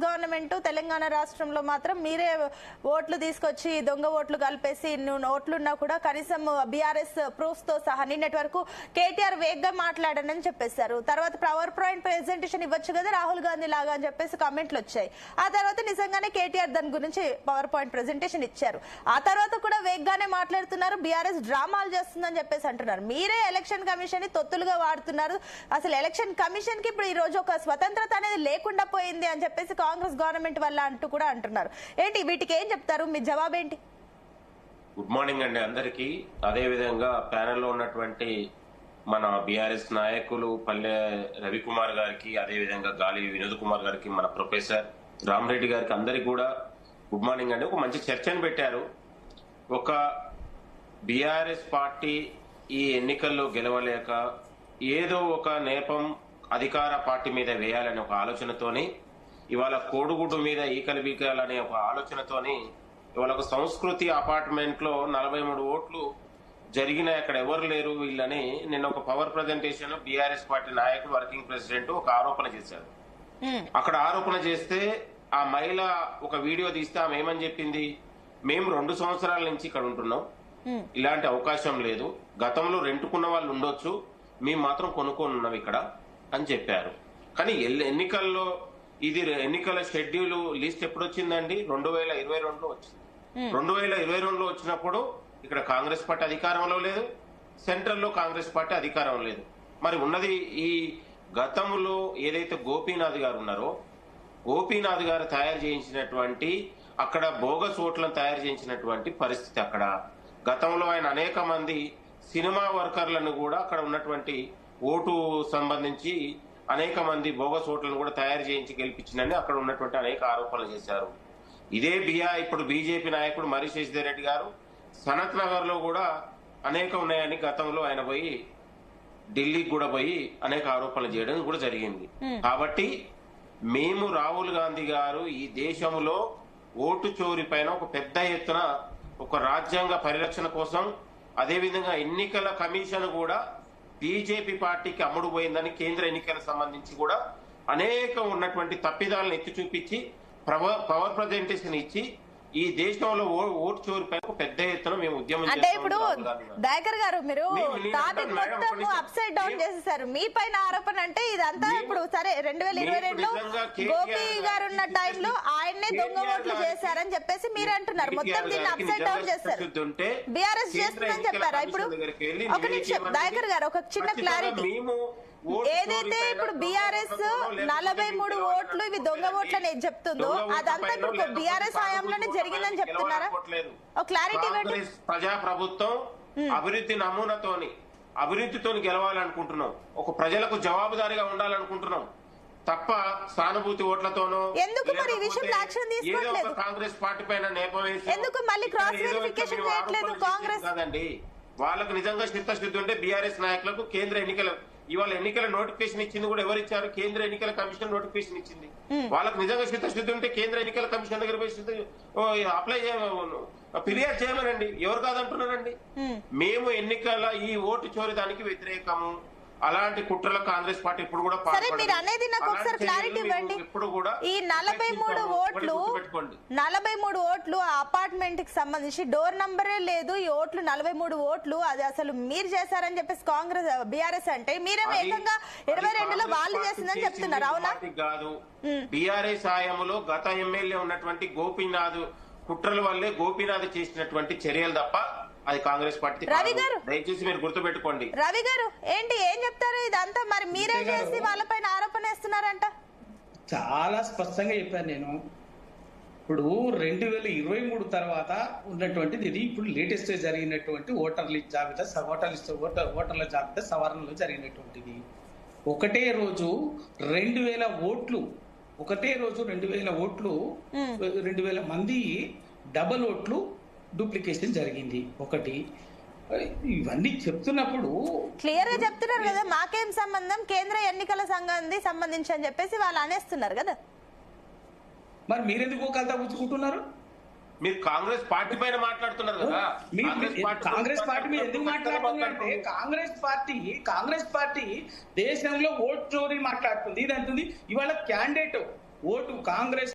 Government Telangana రాష్ట్రంలో మాత్రం మీరే ఓట్లు తీసుకొచ్చి దొంగ ఓట్లు కలిపేసి ఓట్లున్నా కూడా కనీసం బీఆర్ఎస్ ప్రూఫ్స్ తో సహా నిన్నటి వరకు కేటీఆర్ వేగ్గా మాట్లాడనని చెప్పేశారు. తర్వాత పవర్ పాయింట్ ప్రెజెంటేషన్ ఇవ్వచ్చు కదా రాహుల్ గాంధీ లాగా అని చెప్పేసి కామెంట్లు వచ్చాయి. ఆ తర్వాత నిజంగానే కేటీఆర్ దాని గురించి పవర్ పాయింట్ ప్రెజెంటేషన్ ఇచ్చారు. ఆ తర్వాత కూడా వేగ్గానే మాట్లాడుతున్నారు. బీఆర్ఎస్ డ్రామాలు చేస్తుందని చెప్పేసి అంటున్నారు. మీరే ఎలక్షన్ కమిషన్ ని తొత్తులుగా వాడుతున్నారు. అసలు ఎలక్షన్ కమిషన్ కి ఇప్పుడు ఈ రోజు ఒక స్వతంత్రత అనేది లేకుండా పోయింది అని చెప్పేసి కాంగ్రెస్ గవర్నమెంట్ వల్ల అంటూ కూడా అంటున్నారు. ఏంటి వీటికి ఏం చెప్తారు? మీ జవాబు ఏంటి? గుడ్ మార్నింగ్ అండి అందరికి. అదే విధంగా ప్యానెల్లో ఉన్నటువంటి మన బీఆర్ఎస్ నాయకులు పల్లె రవికుమార్ గారికి, అదే విధంగా గాలి వినోద్ కుమార్ గారికి, మన ప్రొఫెసర్ రామరెడ్డి గారికి అందరికి కూడా గుడ్ మార్నింగ్ అండి. ఒక మంచి చర్చను పెట్టారు. ఒక బీఆర్ఎస్ పార్టీ ఈ ఎన్నికల్లో గెలవలేక ఏదో ఒక నేపం అధికార పార్టీ మీద వేయాలనే ఒక ఆలోచనతోని, ఇవాళ కోడుగుడ్డు మీద ఈకలు బీకాలనే ఒక ఆలోచనతోని ఇవాళ ఒక సంస్కృతి అపార్ట్మెంట్ లో 43 ఓట్లు జరిగినాయి, అక్కడ ఎవరు లేరు వీళ్ళని నిన్న ఒక పవర్ ప్రజెంటేషన్ బీఆర్ఎస్ పార్టీ నాయకుడు వర్కింగ్ ప్రెసిడెంట్ ఒక ఆరోపణ చేశారు. అక్కడ ఆరోపణ చేస్తే ఆ మహిళ ఒక వీడియో తీస్తే ఆమె ఏమని చెప్పింది, మేము 2 సంవత్సరాల నుంచి ఇక్కడ ఉంటున్నాం, ఇలాంటి అవకాశం లేదు, గతంలో రెంటుకున్న వాళ్ళు ఉండొచ్చు, మేము మాత్రం కొనుక్కొని ఉన్నాం ఇక్కడ అని చెప్పారు. కానీ ఎన్నికల్లో ఇది ఎన్నికల షెడ్యూల్ లిస్ట్ ఎప్పుడు వచ్చిందండి? 2022లో వచ్చింది. 2022లో వచ్చినప్పుడు ఇక్కడ కాంగ్రెస్ పార్టీ అధికారంలో లేదు, సెంట్రల్ లో కాంగ్రెస్ పార్టీ అధికారం లేదు. మరి ఉన్నది ఈ గతంలో ఏదైతే గోపీనాథ్ గారు ఉన్నారో, గోపీనాథ్ గారు తయారు చేయించినటువంటి అక్కడ బోగస్ ఓట్లను తయారు చేయించినటువంటి పరిస్థితి. అక్కడ గతంలో ఆయన అనేక మంది సినిమా వర్కర్లను కూడా అక్కడ ఉన్నటువంటి ఓటు సంబంధించి అనేక మంది బోగస్ ఓట్లను కూడా తయారు చేయించి గెలిపించిందని అక్కడ ఉన్నటువంటి అనేక ఆరోపణలు చేశారు. ఇదే ఇప్పుడు బీజేపీ నాయకుడు మరి శశిధర్ రెడ్డి గారు సనత్ నగర్ లో కూడా అనేక ఉన్నాయని గతంలో ఆయన పోయి ఢిల్లీకి కూడా పోయి అనేక ఆరోపణలు చేయడం కూడా జరిగింది. కాబట్టి మేము రాహుల్ గాంధీ గారు ఈ దేశంలో ఓటు చోరీ పైన ఒక పెద్ద ఎత్తున ఒక రాజ్యాంగ పరిరక్షణ కోసం, అదేవిధంగా ఎన్నికల కమిషన్ కూడా బీజేపీ పార్టీకి అమ్ముడు పోయిందని కేంద్ర ఎన్నికలకు సంబంధించి కూడా అనేక ఉన్నటువంటి తప్పిదాలను ఎత్తి చూపించి పవర్ ప్రజెంటేషన్ ఇచ్చి ఈ దేశంలో ఓటు చోరీ పైన పెద్ద ఎత్తున మేము ఉద్యమం అంటే ఇప్పుడు దయాకర్ గారు మీరు టాపిక్ మొత్తం అప్సైడ్ డౌన్ చేసేసారు. మీ పైన ఆరోపణ అంటే ఇదంతా ఇప్పుడు సరే 2022లో గోపి గారు ఉన్న టైంలో ఆయన్నే దొంగ ఓట్లు చేశారని చెప్పేసి మీరు అంటున్నారు. మొత్తం దీన్ని అప్సైడ్ డౌన్ చేస్తారు. బీఆర్ఎస్ చేస్తుందని చెప్పారా? ఇప్పుడు ఒక నిమిషం దయాకర్ గారు, ఒక చిన్న క్లారిటీ. ఏదైతే ఇప్పుడు బీఆర్ఎస్ 43 ఓట్లు ఇవి దొంగ ఓట్లని చెప్తుందో అదంతా ఇప్పుడు బీఆర్ఎస్ హయాంలోనే జరిగిందని చెప్తున్నారా? క్లారిటీ. ప్రజాప్రభుత్వం అభివృద్ధి నమూనాతోని అభివృద్ధితోని గెలవాలనుకుంటున్నాం, ఒక ప్రజలకు జవాబుదారీగా ఉండాలనుకుంటున్నాం తప్ప సానుభూతి ఓట్లతోనో ఎందుకు మరి ఈ విషయం యాక్షన్ తీసుకోవట్లేదు? కాంగ్రెస్ పార్టీ పైన నేపం వేసి ఎందుకు మళ్ళీ క్రాస్ వెరిఫికేషన్ చేయట్లేదు కాంగ్రెస్? కాదండి, వాళ్ళకు నిజంగా చిత్తశుద్ధి ఉంటే బీఆర్ఎస్ నాయకులకు కేంద్ర ఎన్నికల ఇవాళ ఎన్నికల నోటిఫికేషన్ ఇచ్చింది కూడా ఎవరు ఇచ్చారు? కేంద్ర ఎన్నికల కమిషన్ నోటిఫికేషన్ ఇచ్చింది. వాళ్ళకి నిజంగా చిత్తశుద్ధి ఉంటే కేంద్ర ఎన్నికల కమిషన్ దగ్గర అప్లై ఫిర్యాదు చేయమనండి. ఎవరు కాదంటున్నారండి? మేము ఎన్నికల ఈ ఓటు చోరీ దానికి వ్యతిరేకము, అలాంటి కుట్రలకు కాంగ్రెస్ పార్టీ ఇప్పుడు కూడా అనేది నాకు ఒకసారి క్లారిటీ ఇవ్వండి. ఇప్పుడు కూడా ఈ 43 ఓట్లు అపార్ట్మెంట్ కి సంబంధించి డోర్ నంబరే లేదు. ఈ ఓట్లు 43 ఓట్లు అది అసలు మీరు చేశారని చెప్పేసి కాంగ్రెస్ బీఆర్ఎస్ అంటే మీరేమో ఏకంగా 22లో వాళ్ళు చేసిందని చెప్తున్నారు. అవునా? కాదు, బీఆర్ఎస్ హయాంలో గత ఎమ్మెల్యే ఉన్నటువంటి గోపీనాథ్ కుట్రల వల్లే గోపీనాథ్ చేసినటువంటి చర్యలు తప్ప అది కాంగ్రెస్ పార్టీ. రవి గారు దయచేసి మీరు గుర్తుపెట్టుకోండి. రవి గారు ఏంటి ఏం చెప్తారు? ఇదంతా మరి మీరే చేసి వాళ్ళపైన ఆరోపణ వేస్తున్నారంట. చాలా స్పష్టంగా చెప్పాను నేను. ఇప్పుడు 2023 తర్వాత ఉన్నటువంటిది ఇది. ఇప్పుడు లేటెస్ట్ జరిగినటువంటి ఓటర్ల జాబితా సవరణలో జరిగినటువంటిది. ఒకటే రోజు 2000 ఓట్లు, 2000 మంది డబల్ ఓట్లు డూప్లికేషన్ జరిగింది. ఒకటి ఇవన్నీ చెప్తున్నప్పుడు క్లియర్ గా చెప్తున్నారు కదా, మాకేం సంబంధం, కేంద్ర ఎన్నికల సంబంధించి అని చెప్పేసి వాళ్ళు అనేస్తున్నారు కదా. మరి మీరెందుకు కలతా పుచ్చుకుంటున్నారు? మీరు కాంగ్రెస్ పార్టీ పైన మాట్లాడుతున్నారు కదా. కాంగ్రెస్ పార్టీ మీద ఎందుకు మాట్లాడుతున్నారంటే కాంగ్రెస్ పార్టీ దేశంలో ఓటు చోరీ మాట్లాడుతుంది. ఇది అంటుంది ఇవాళ క్యాండిడేట్ ఓటు కాంగ్రెస్